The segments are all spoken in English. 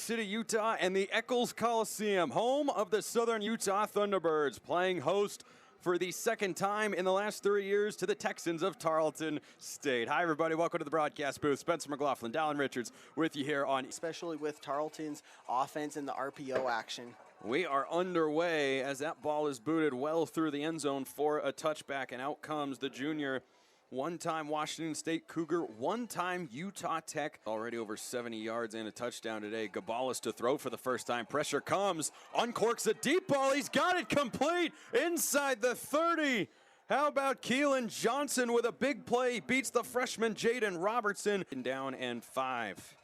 City, Utah, and the Eccles Coliseum, home of the Southern Utah Thunderbirds, playing host for the second time in the last 3 years to the Texans of Tarleton State. Hi, everybody. Welcome to the broadcast booth. Spencer McLaughlin, Dallin Richards with you here on... Especially with Tarleton's offense and the RPO action. We are underway as that ball is booted well through the end zone for a touchback, and out comes the junior, one-time Washington State Cougar, one-time Utah Tech. Already over 70 yards and a touchdown today. Gabalis to throw for the first time. Pressure comes, uncorks a deep ball. He's got it complete inside the 30. How about Keelan Johnson with a big play? Beats the freshman Jaden Robertson. Down and 5.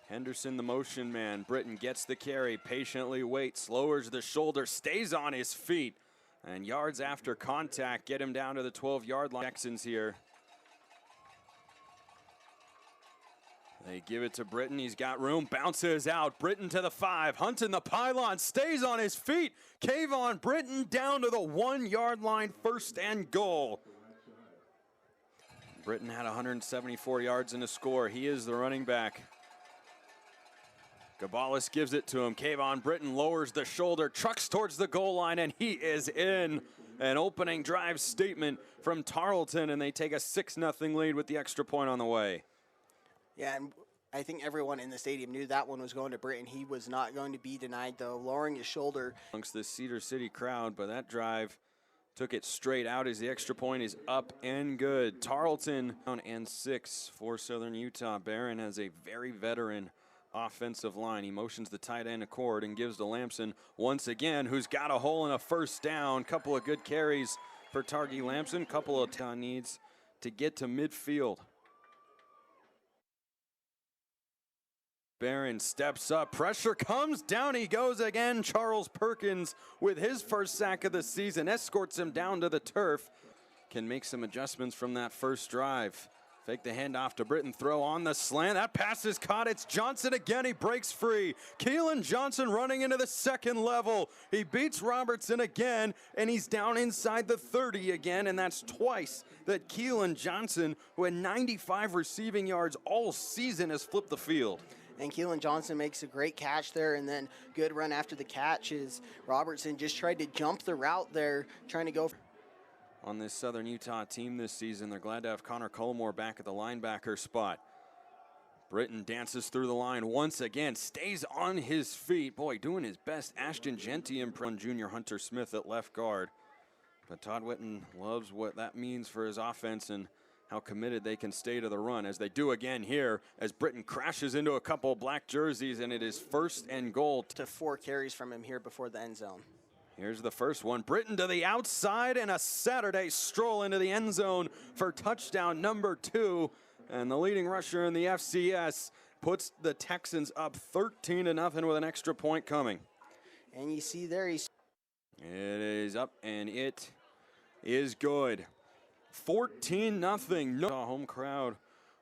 Henderson, the motion man. Britton gets the carry, patiently waits, lowers the shoulder, stays on his feet. And yards after contact get him down to the 12-yard line. Texans here. They give it to Britton. He's got room, bounces out. Britton to the 5, hunting the pylon, stays on his feet. Kayvon Britton down to the 1-yard line, first and goal. Britton had 174 yards in the score. He is the running back. Gabalis gives it to him. Kayvon Britton lowers the shoulder, trucks towards the goal line, and he is in. An opening drive statement from Tarleton, and they take a 6-0 lead with the extra point on the way. Yeah, and I think everyone in the stadium knew that one was going to Britton. He was not going to be denied, though, lowering his shoulder. Amongst the Cedar City crowd, but that drive took it straight out as the extra point is up and good. Tarleton down and 6 for Southern Utah. Barron has a very veteran offensive line. He motions the tight end accord and gives to Lamson once again, who's got a hole in a first down. Couple of good carries for Targi Lamson. Couple of needs to get to midfield. Barron steps up. Pressure comes. Down he goes again. Charles Perkins with his first sack of the season escorts him down to the turf. Can make some adjustments from that first drive. Fake the handoff to Britton, throw on the slant. That pass is caught. It's Johnson again. He breaks free. Keelan Johnson running into the second level. He beats Robertson again, and he's down inside the 30 again, and that's twice that Keelan Johnson, who had 95 receiving yards all season, has flipped the field. And Keelan Johnson makes a great catch there, and then good run after the catch is Robertson just tried to jump the route there, trying to go on this Southern Utah team this season. They're glad to have Connor Cullimore back at the linebacker spot. Britton dances through the line once again, stays on his feet. Boy, doing his best. Ashton Gentry on junior Hunter Smith at left guard. But Todd Whitten loves what that means for his offense and how committed they can stay to the run, as they do again here, as Britton crashes into a couple black jerseys, and it is first and goal. To 4 carries from him here before the end zone. Here's the first one. Britton to the outside, and a Saturday stroll into the end zone for touchdown number 2. And the leading rusher in the FCS puts the Texans up 13-0 with an extra point coming. And you see there it is up, and it is good. 14-0. No home crowd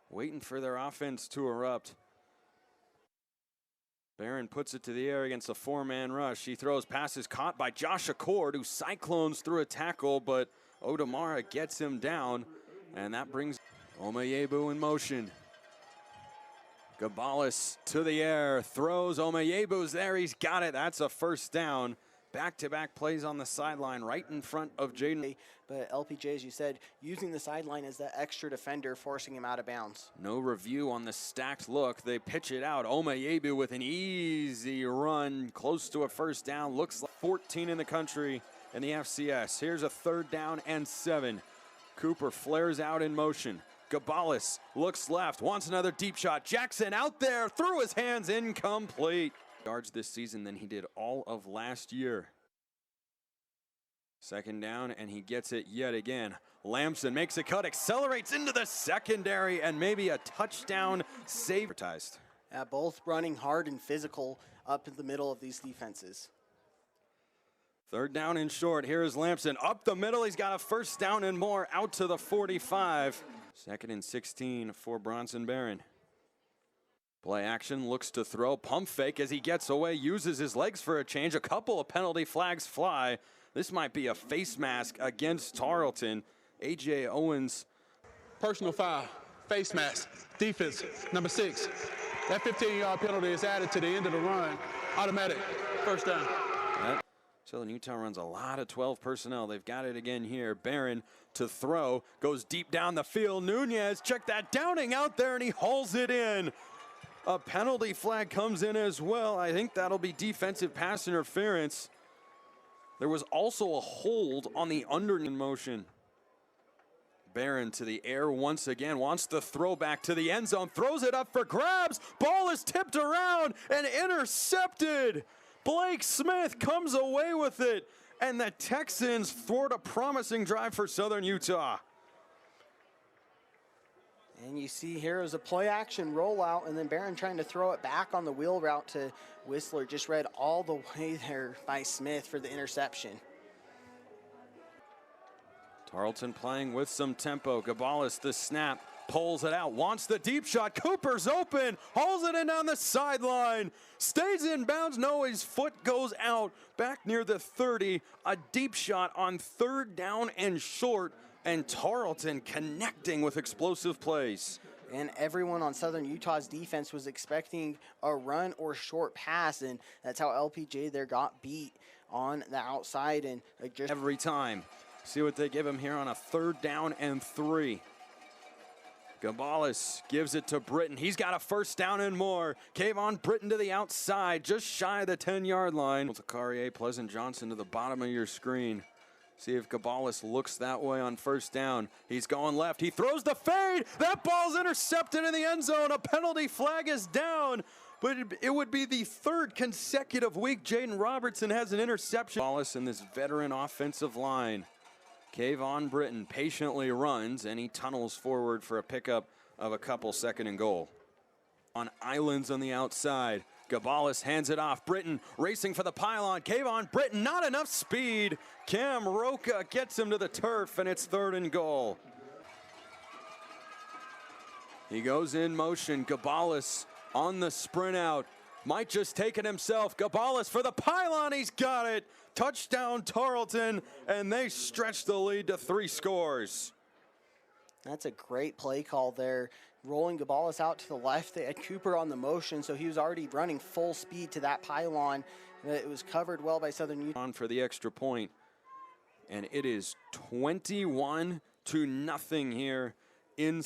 waiting for their offense to erupt. Barron puts it to the air against a 4-man rush. He throws passes caught by Josh Accord, who cyclones through a tackle, but Odamara gets him down, and that brings Omeyebu in motion. Gabalis to the air, throws. Omeyebu's there. He's got it. That's a first down. Back-to-back plays on the sideline right in front of Jaden. But LPJ, as you said, using the sideline as that extra defender, forcing him out of bounds. No review on the stacked look. They pitch it out. Omeyebu with an easy run, close to a first down. Looks like 14 in the country in the FCS. Here's a 3rd down and 7. Cooper flares out in motion. Gabalis looks left, wants another deep shot. Jackson out there, through his hands, incomplete. Yards this season than he did all of last year. 2nd down, and he gets it yet again. Lamson makes a cut, accelerates into the secondary, and maybe a touchdown save. Both running hard and physical up in the middle of these defenses. 3rd down and short. Here is Lamson up the middle. He's got a first down and more out to the 45. 2nd and 16 for Bronson Barron. Play action, looks to throw, pump fake as he gets away, uses his legs for a change. A couple of penalty flags fly. This might be a face mask against Tarleton. A.J. Owens. Personal foul, face mask, defense, number 6. That 15-yard penalty is added to the end of the run. Automatic. First down. Southern Utah runs a lot of 12 personnel. They've got it again here. Barron to throw, goes deep down the field. Nunez, check that, Downing out there, and he hauls it in. A penalty flag comes in as well. I think that'll be defensive pass interference. There was also a hold on the underneath motion. Barron to the air once again, wants the throw back to the end zone, throws it up for grabs. Ball is tipped around and intercepted. Blake Smith comes away with it, and the Texans thwart a promising drive for Southern Utah. And you see here is a play action rollout, and then Barron trying to throw it back on the wheel route to Whistler. Just read all the way there by Smith for the interception. Tarleton playing with some tempo. Gabalis the snap, pulls it out, wants the deep shot. Cooper's open, hauls it in down the sideline. Stays in bounds, no, his foot goes out. Back near the 30, a deep shot on 3rd down and short. And Tarleton connecting with explosive plays. And everyone on Southern Utah's defense was expecting a run or short pass, and that's how LPJ there got beat on the outside. And just every time. See what they give him here on a 3rd down and 3. Gabalis gives it to Britton. He's got a 1st down and more. Kayvon Britton to the outside, just shy of the 10-yard line. To Carrier, Pleasant Johnson to the bottom of your screen. See if Gabalis looks that way on 1st down. He's going left. He throws the fade. That ball's intercepted in the end zone. A penalty flag is down. But it would be the 3rd consecutive week Jaden Robertson has an interception. Gabalis in this veteran offensive line. Kayvon Britton patiently runs, and he tunnels forward for a pickup of a couple 2nd and goal. On islands on the outside, Gabalis hands it off. Britton racing for the pylon. Kayvon Britton, not enough speed. Cam Roca gets him to the turf, and it's 3rd and goal. He goes in motion. Gabalis on the sprint out. Might just take it himself. Gabalis for the pylon. He's got it. Touchdown Tarleton, and they stretch the lead to 3 scores. That's a great play call there. Rolling Gabalis out to the left. They had Cooper on the motion, so he was already running full speed to that pylon. It was covered well by Southern Utah. On for the extra point, and it is 21-0 here.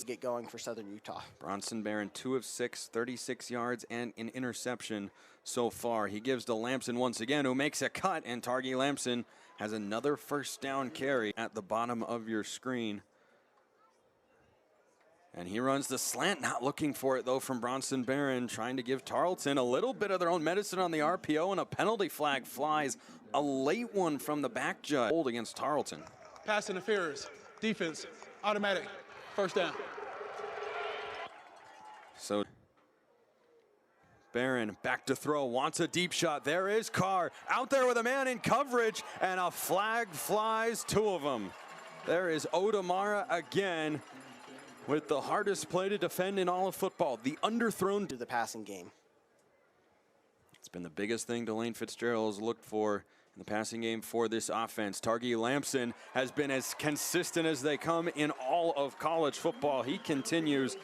Get going for Southern Utah. Bronson Barron, 2 of 6, 36 yards and an interception so far. He gives to Lamson once again, who makes a cut, and Targi Lamson has another 1st down carry at the bottom of your screen. And he runs the slant, not looking for it though from Bronson Barron, trying to give Tarleton a little bit of their own medicine on the RPO, and a penalty flag flies. A late one from the back judge. Hold against Tarleton. Pass interference. Defense. Automatic. 1st down. So Barron back to throw, wants a deep shot. There is Carr out there with a man in coverage, and a flag flies, 2 of them. There is Odamara again with the hardest play to defend in all of football, the underthrown to the passing game. It's been the biggest thing Delane Fitzgerald has looked for in the passing game for this offense. Targi Lamson has been as consistent as they come in all of college football. He continues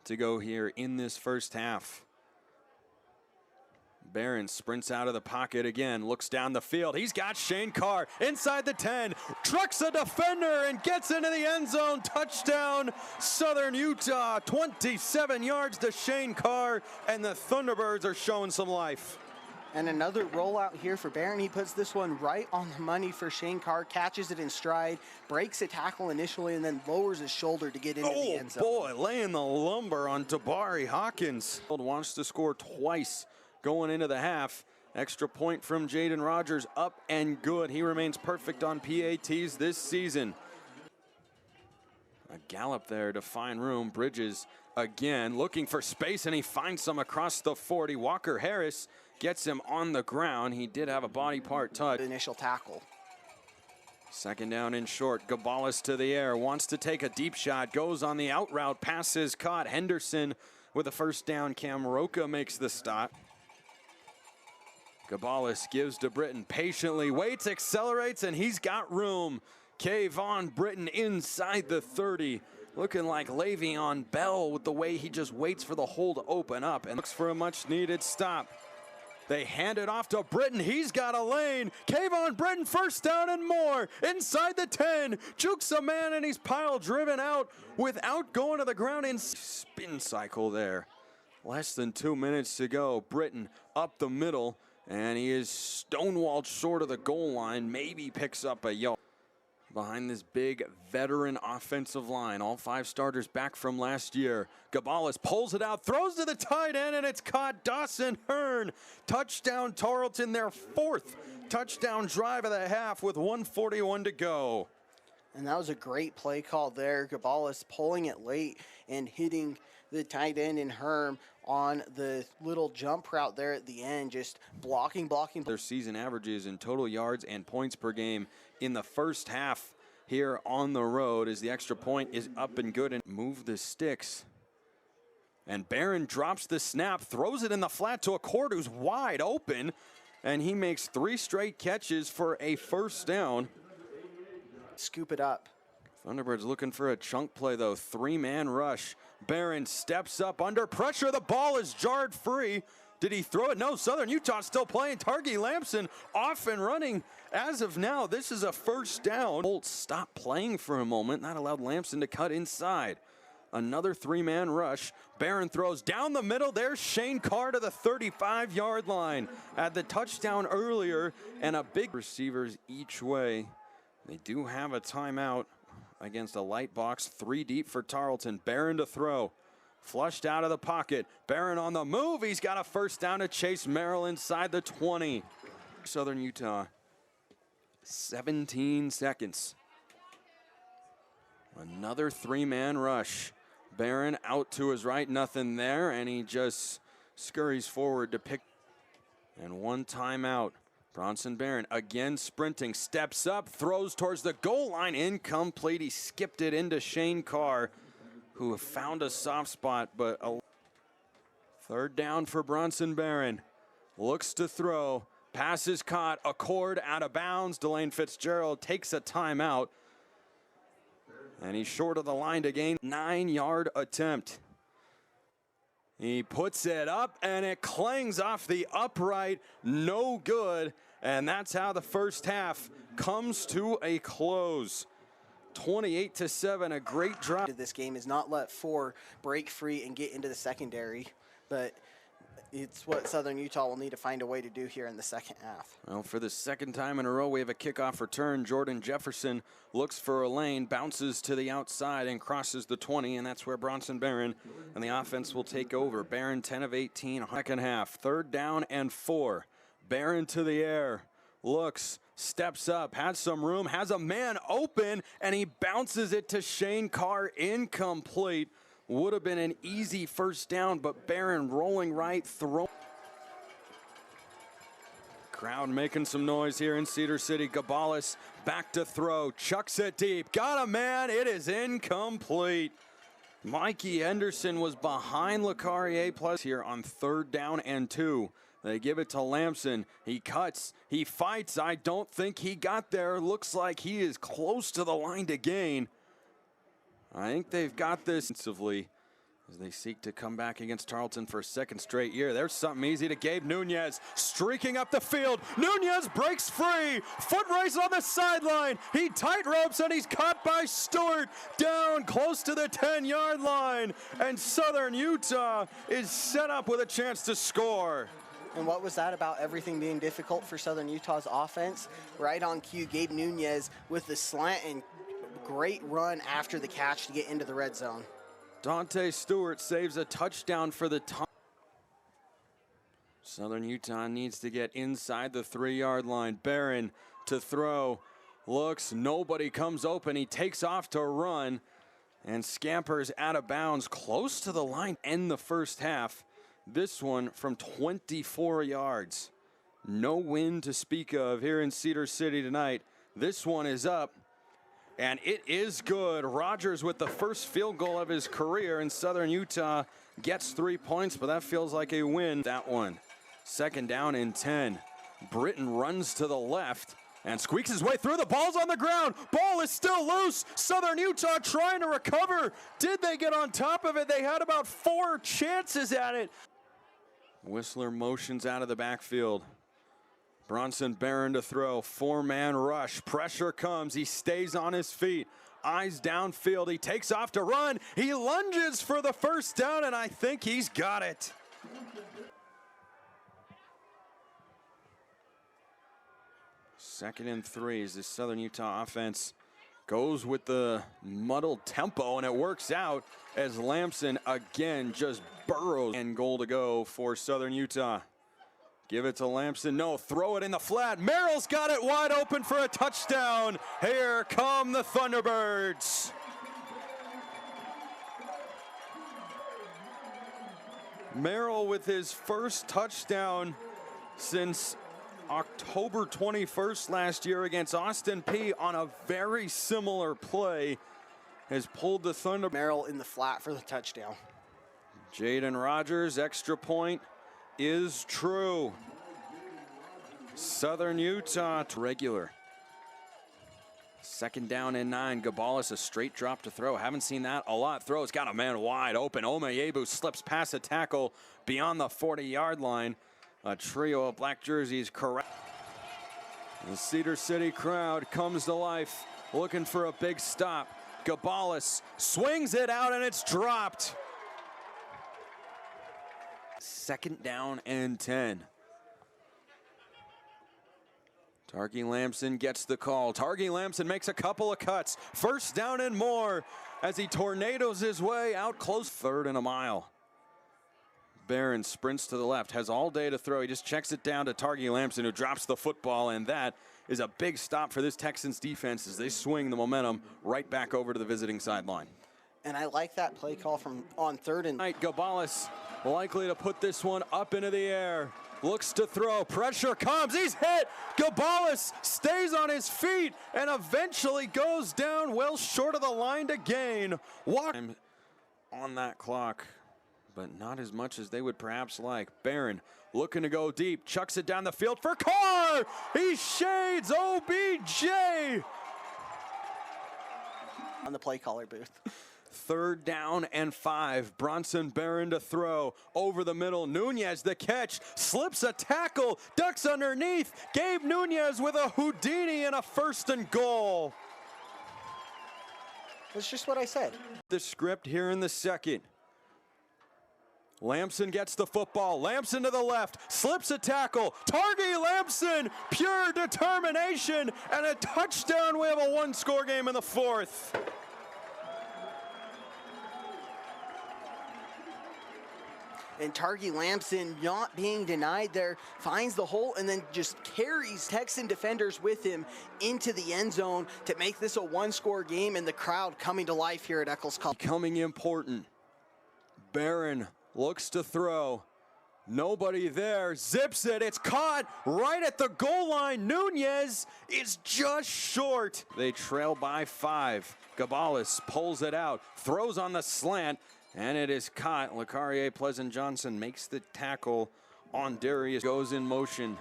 to go here in this 1st half. Barron sprints out of the pocket again, looks down the field. He's got Shane Carr inside the 10, trucks a defender and gets into the end zone. Touchdown, Southern Utah. 27 yards to Shane Carr, and the Thunderbirds are showing some life. And another rollout here for Barron. He puts this one right on the money for Shane Carr, catches it in stride, breaks a tackle initially, and then lowers his shoulder to get into the end zone. Oh boy, laying the lumber on Tabari Hawkins. Wants to score twice going into the half. Extra point from Jaden Rogers, up and good. He remains perfect on PATs this season. A gallop there to find room. Bridges again looking for space, and he finds some across the 40. Walker Harris gets him on the ground. He did have a body part touch. Initial tackle. 2nd down and short. Gabalis to the air, wants to take a deep shot, goes on the out route, pass is caught. Henderson with a 1st down. Cam Roca makes the stop. Gabalis gives to Britton, patiently waits, accelerates, and he's got room. Kayvon Britton inside the 30. Looking like Le'Veon Bell with the way he just waits for the hole to open up and looks for a much-needed stop. They hand it off to Britton. He's got a lane. Kayvon Britton, first down and more. Inside the 10. Jukes a man, and he's pile driven out without going to the ground in spin cycle there. Less than 2 minutes to go. Britton up the middle, and he is stonewalled short of the goal line. Maybe picks up a yard. Behind this big veteran offensive line, all 5 starters back from last year. Gabalis pulls it out, throws to the tight end, and it's caught. Dawson Hearn. Touchdown Tarleton, their 4th touchdown drive of the half with 1:41 to go. And that was a great play call there. Gabalis pulling it late and hitting the tight end in Herm on the little jump route there at the end, just blocking. Their season averages in total yards and points per game in the first half here on the road as the extra point is up and good. And move the sticks. And Barron drops the snap, throws it in the flat to a Cord who's wide open, and he makes 3 straight catches for a first down. Scoop it up. Thunderbirds looking for a chunk play though. 3-man rush. Barron steps up under pressure. The ball is jarred free. Did he throw it? No, Southern Utah still playing. Targi Lamson off and running. As of now, this is a first down. Bolt stopped playing for a moment. That allowed Lamson to cut inside. Another 3-man rush. Barron throws down the middle. There's Shane Carr to the 35-yard line. Had the touchdown earlier and a big receivers each way. They do have a timeout against a light box, 3 deep for Tarleton. Barron to throw. Flushed out of the pocket. Barron on the move. He's got a first down to Chase Merrill inside the 20. Southern Utah, 17 seconds. Another 3-man rush. Barron out to his right, nothing there, and he just scurries forward to pick. And 1 timeout. Bronson Barron again sprinting, steps up, throws towards the goal line, incomplete. He skipped it into Shane Carr, who found a soft spot, but a 3rd down for Bronson Barron. Looks to throw, pass is caught, a Cord out of bounds. Delane Fitzgerald takes a timeout, and he's short of the line to gain. 9-yard attempt. He puts it up, and it clangs off the upright. No good. And that's how the first half comes to a close. 28-7, a great drive. This game is not let 4 break free and get into the secondary, but it's what Southern Utah will need to find a way to do here in the second half. Well, for the 2nd time in a row, we have a kickoff return. Jordan Jefferson looks for a lane, bounces to the outside and crosses the 20, and that's where Bronson Barron and the offense will take over. Barron 10 of 18, second half. 3rd down and 4. Barron to the air, looks, steps up, has some room, has a man open, and he bounces it to Shane Carr, incomplete. Would have been an easy first down, but Barron rolling right, crowd making some noise here in Cedar City. Gabalis back to throw, chucks it deep, got a man, it is incomplete. Mikey Henderson was behind LeCarrier plus here on 3rd down and 2. They give it to Lamson. He cuts, he fights. I don't think he got there. Looks like he is close to the line to gain. I think they've got this defensively as they seek to come back against Tarleton for a 2nd straight year. There's something easy to Gabe Nunez, streaking up the field. Nunez breaks free, foot race on the sideline. He tight ropes and he's caught by Stewart down close to the 10-yard line. And Southern Utah is set up with a chance to score. And what was that about everything being difficult for Southern Utah's offense? Right on cue, Gabe Nunez with the slant and great run after the catch to get into the red zone. Dante Stewart saves a touchdown for the time. Southern Utah needs to get inside the 3-yard line. Barron to throw, looks, nobody comes open. He takes off to run and scampers out of bounds close to the line. End the first half. This one from 24 yards. No wind to speak of here in Cedar City tonight. This one is up, and it is good. Rogers with the first field goal of his career, and Southern Utah gets 3 points, but that feels like a win. That one. 2nd down and 10. Britton runs to the left, And squeaks his way through. The ball's on the ground. Ball is still loose. Southern Utah trying to recover. Did they get on top of it? They had about 4 chances at it. Whistler motions out of the backfield. Bronson Barron to throw. 4-man rush. Pressure comes. He stays on his feet. Eyes downfield. He takes off to run. He lunges for the first down, and I think he's got it. Second and 3 as the Southern Utah offense goes with the muddled tempo, and it works out as Lamson again just burrows. And goal to go for Southern Utah. Give it to Lamson. No, throw it in the flat. Merrill's got it wide open for a touchdown. Here come the Thunderbirds. Merrill with his first touchdown since October 21st last year against Austin Peay on a very similar play has pulled the Thunder. Merrill in the flat for the touchdown. Jaden Rogers, extra point is true. Southern Utah to regular. Second down and 9. Gabalis, a straight drop to throw. Haven't seen that a lot. Throws got a man wide open. Omayebu slips past a tackle beyond the 40-yard line. A trio of black jerseys correct. The Cedar City crowd comes to life, looking for a big stop. Gabalis swings it out and it's dropped. Second down and 10. Targi Lamson gets the call. Targi Lamson makes a couple of cuts. First down and more as he tornadoes his way out close. 3rd and a mile. Barron sprints to the left, has all day to throw. He just checks it down to Targi Lamson, who drops the football, and that is a big stop for this Texans defense as they swing the momentum right back over to the visiting sideline. And I like that play call from on 3rd and... Gabalis likely to put this one up into the air. Looks to throw. Pressure comes. He's hit. Gabalis stays on his feet and eventually goes down well short of the line to gain. On that clock, but not as much as they would perhaps like. Barron looking to go deep. Chucks it down the field for Carr. He shades OBJ. On the play caller booth. 3rd down and 5. Bronson Barron to throw. Over the middle. Nunez the catch. Slips a tackle. Ducks underneath. Gabe Nunez with a Houdini and a 1st and goal. That's just what I said. The script here in the second. Lamson gets the football. Lamson to the left. Slips a tackle. Targi Lamson. Pure determination and a touchdown. We have a 1-score game in the 4th. And Targi Lamson, not being denied there, finds the hole and then just carries Texan defenders with him into the end zone to make this a 1-score game, and the crowd coming to life here at Eccles College. Becoming important. Barron looks to throw. Nobody there. Zips it. It's caught right at the goal line. Nunez is just short. They trail by 5. Gabalis pulls it out. Throws on the slant. And it is caught. Lecarrier Pleasant Johnson makes the tackle on Darius. Goes in motion.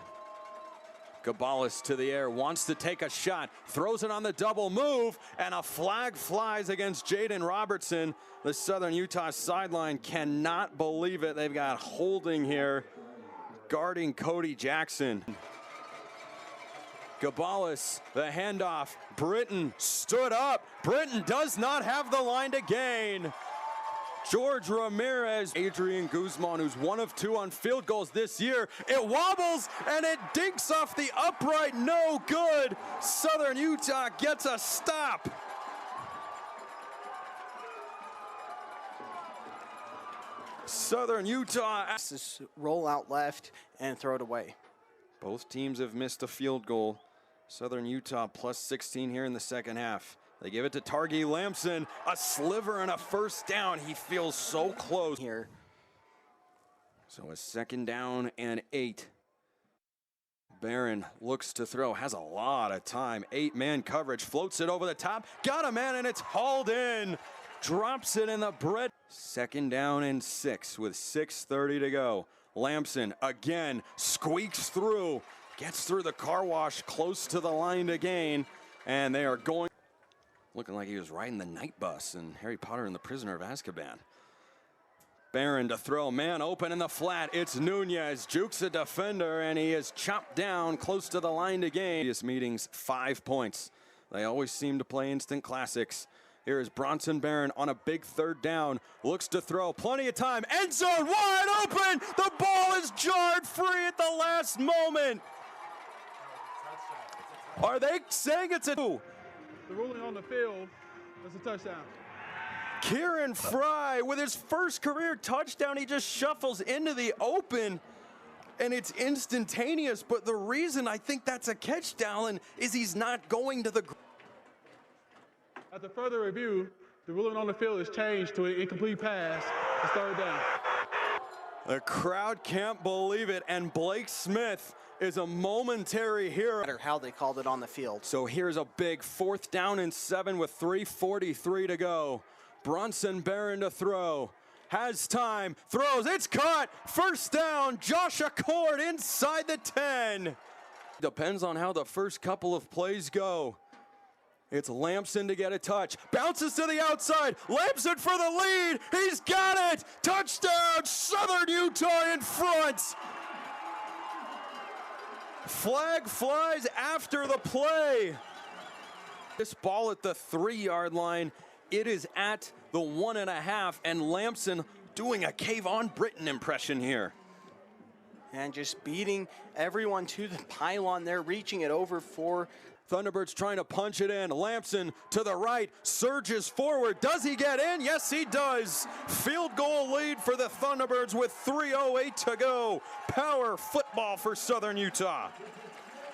Gabalis to the air. Wants to take a shot. Throws it on the double move. And a flag flies against Jaden Robertson. The Southern Utah sideline cannot believe it. They've got holding here. Guarding Cody Jackson. Gabalis, the handoff. Britton stood up. Britton does not have the line to gain. George Ramirez, Adrian Guzman, who's 1 of 2 on field goals this year. It wobbles and it dinks off the upright, no good. Southern Utah gets a stop. Southern Utah. This roll out left and throw it away. Both teams have missed a field goal. Southern Utah plus 16 here in the second half. They give it to Targi Lamson, a sliver and a 1st down. He feels so close here. So a 2nd down and 8. Barron looks to throw, has a lot of time. 8-man coverage, floats it over the top. Got a man and it's hauled in. Drops it in the bread. 2nd down and 6 with 6:30 to go. Lamson again squeaks through. Gets through the car wash, close to the line to gain, and they are going. Looking like he was riding the night bus in Harry Potter and the Prisoner of Azkaban. Barron to throw, man open in the flat. It's Nunez, jukes a defender, and he is chopped down close to the line to gain. Previous meetings, 5 points. They always seem to play instant classics. Here is Bronson Barron on a big third down. Looks to throw, plenty of time. End zone wide open. The ball is jarred free at the last moment. Are they saying it's a two? The ruling on the field is a touchdown. Kieran Fry with his first career touchdown. He just shuffles into the open, and it's instantaneous. But the reason I think that's a catch, Dallin, is he's not going to the ground. After further review, the ruling on the field is changed to an incomplete pass. It's third down. The crowd can't believe it, and Blake Smith is a momentary hero. Matter how they called it on the field. So here's a big 4th down and 7 with 3:43 to go. Bronson Barron to throw. Has time, throws, it's caught. First down, Josh Accord inside the 10. Depends on how the first couple of plays go. It's Lampson to get a touch. Bounces to the outside. Lampson for the lead. He's got it. Touchdown, Southern Utah in front. Flag flies after the play. This ball at the 3-yard line. It is at the 1.5, and Lampson doing a Kayvon Britton impression here. And just beating everyone to the pylon there, reaching it over for Thunderbirds trying to punch it in. Lampson to the right, surges forward. Does he get in? Yes, he does. Field goal lead for the Thunderbirds with 3:08 to go. Power football for Southern Utah.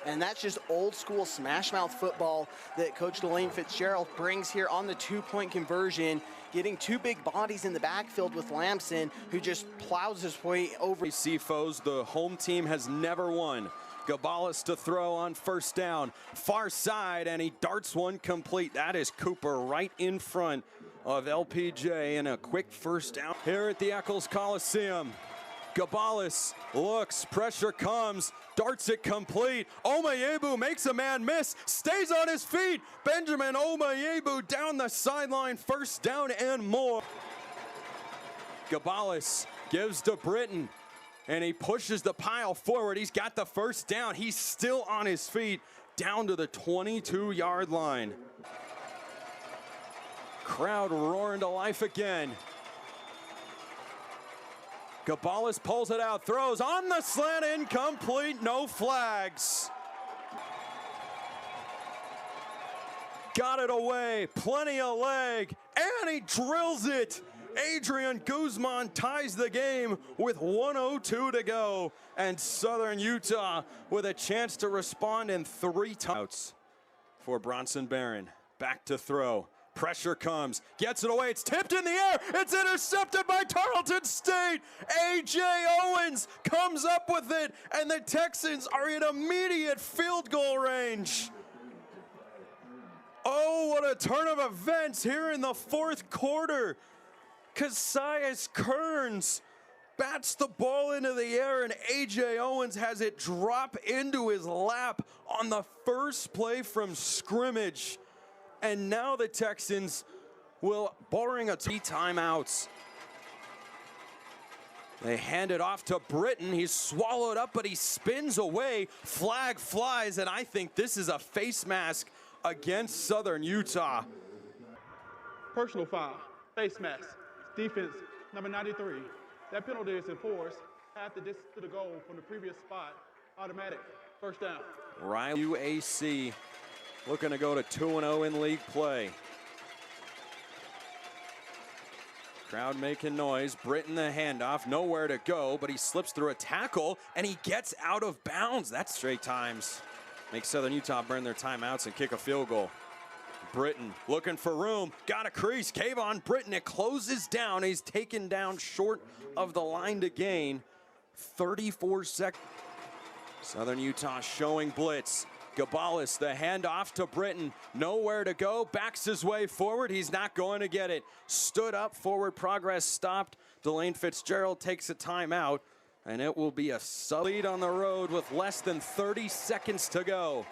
And that's just old school smash mouth football that Coach Delane Fitzgerald brings here on the 2-point conversion, getting 2 big bodies in the backfield with Lampson, who just plows his way over. CFOs, the home team has never won. Gabalis to throw on first down. Far side, and he darts one complete. That is Cooper right in front of LPJ in a quick first down. Here at the Eccles Coliseum, Gabalis looks, pressure comes, darts it complete. Omayebu makes a man miss, stays on his feet. Benjamin Omayebu down the sideline, first down and more. Gabalis gives to Britton, and he pushes the pile forward. He's got the first down. He's still on his feet, down to the 22-yard line. Crowd roaring to life again. Gabalis pulls it out, throws on the slant, incomplete, no flags. Got it away, plenty of leg, and he drills it. Adrian Guzman ties the game with 1:02 to go, and Southern Utah with a chance to respond in 3 timeouts. For Bronson Barron, back to throw. Pressure comes, gets it away, it's tipped in the air, it's intercepted by Tarleton State. A.J. Owens comes up with it, and the Texans are in immediate field goal range. Oh, what a turn of events here in the 4th quarter. Cassius Kearns bats the ball into the air, and A.J. Owens has it drop into his lap on the first play from scrimmage. And now the Texans will, barring a 3 timeouts. They hand it off to Britton. He's swallowed up, but he spins away. Flag flies, and I think this is a face mask against Southern Utah. Personal foul, face mask, defense number 93. That penalty is enforced. Half the distance to the goal from the previous spot, automatic, first down. Riley UAC looking to go to 2-0 in league play. Crowd making noise. Britton the handoff, nowhere to go, but he slips through a tackle and he gets out of bounds. That's straight times. Makes Southern Utah burn their timeouts and kick a field goal. Britton looking for room, got a crease. Kayvon Britton, it closes down. He's taken down short of the line to gain. 34 seconds. Southern Utah showing blitz. Gabalis, the handoff to Britton, nowhere to go, backs his way forward, he's not going to get it. Stood up, forward progress stopped. Delane Fitzgerald takes a timeout, And it will be a lead on the road with less than 30 seconds to go.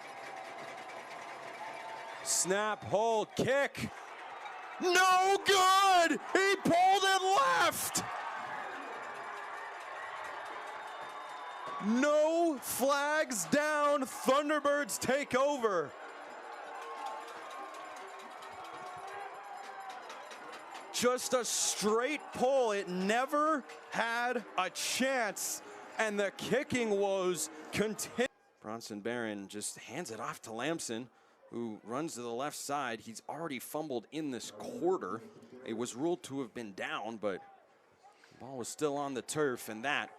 Snap, hold, kick. No good! He pulled it left! No flags down. Thunderbirds take over. Just a straight pull. It never had a chance, and the kicking woes continue. Bronson Barron just hands it off to Lamson, who runs to the left side. He's already fumbled in this quarter. It was ruled to have been down, but the ball was still on the turf, and that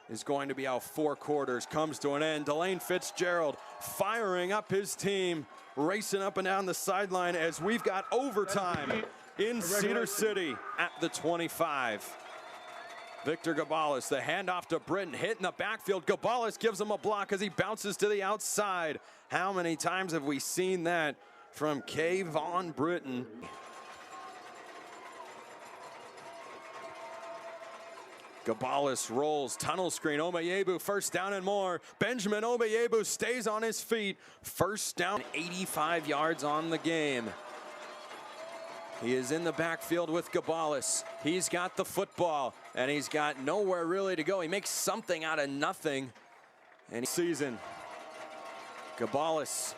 is going to be how 4 quarters comes to an end. Delane Fitzgerald firing up his team, racing up and down the sideline as we've got overtime in Cedar City at the 25. Victor Gabalis, the handoff to Britton, hit in the backfield. Gabalis gives him a block as he bounces to the outside. How many times have we seen that from Kayvon Britton? Gabalis rolls, tunnel screen, Omeyebu first down and more. Benjamin Omeyebu stays on his feet. First down, 85 yards on the game. He is in the backfield with Gabalis. He's got the football, and he's got nowhere really to go. He makes something out of nothing. And season, Gabalis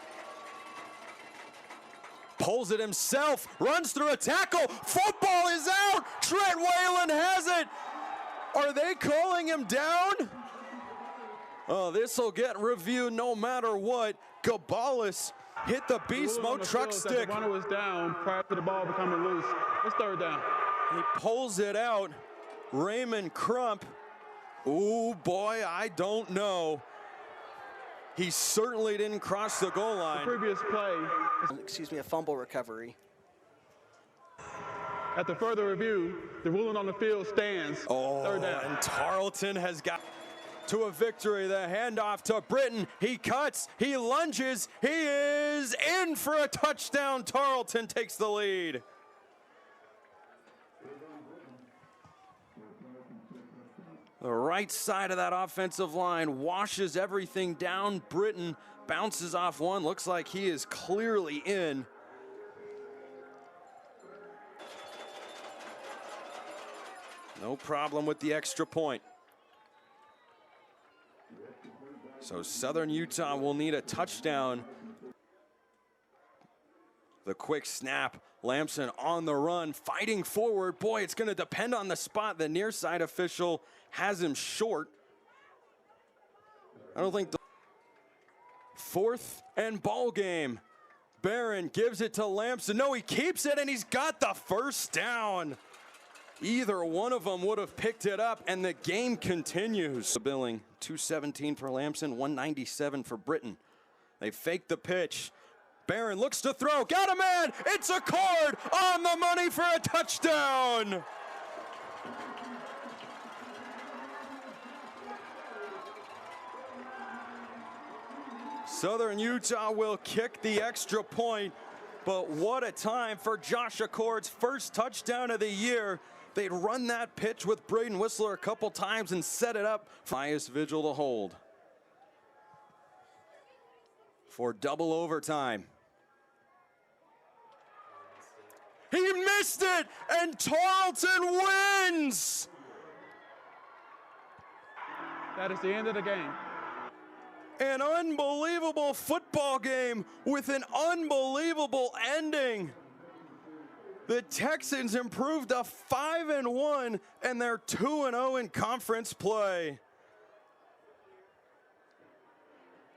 pulls it himself, runs through a tackle. Football is out. Trent Whalen has it. Are they calling him down? Oh, this will get reviewed no matter what. Gabalis hit the beast mode truck stick. The runner was down prior to the ball becoming loose. It's third down. He pulls it out. Raymond Crump. Oh boy, I don't know. He certainly didn't cross the goal line. The previous play. A fumble recovery. After further review, the ruling on the field stands. Third down. And Tarleton has got to a victory. The handoff to Britton. He cuts, he lunges, he is in for a touchdown. Tarleton takes the lead. The right side of that offensive line washes everything down. Britton bounces off one. Looks like he is clearly in. No problem with the extra point. So Southern Utah will need a touchdown. The quick snap. Lamson on the run, fighting forward. Boy, it's going to depend on the spot. The near side official has him short. I don't think the 4th and ball game. Barron gives it to Lamson. No, he keeps it, and he's got the first down. Either one of them would have picked it up, and the game continues. The billing, 217 for Lamson, 197 for Britton. They fake the pitch. Barron looks to throw, got a man, it's a cord on the money for a touchdown. Southern Utah will kick the extra point, but what a time for Josh Accord's first touchdown of the year. They'd run that pitch with Braden Whistler a couple times and set it up. Highest vigil to hold for double overtime. He missed it, and Tarleton wins. That is the end of the game. An unbelievable football game with an unbelievable ending. The Texans improved to 5-1, and they're 2-0 in conference play.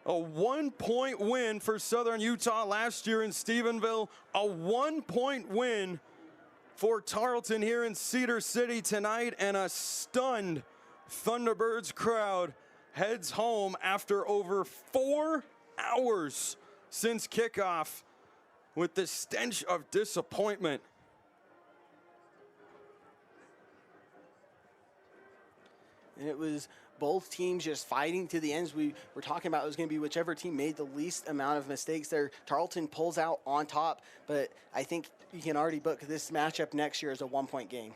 A 1-point win for Southern Utah last year in Stephenville. A 1-point win for Tarleton here in Cedar City tonight, and a stunned Thunderbirds crowd heads home after over 4 hours since kickoff with the stench of disappointment. And it was both teams just fighting to the ends. We were talking about it was going to be whichever team made the least amount of mistakes there. Tarleton pulls out on top, but I think you can already book this matchup next year as a 1-point game.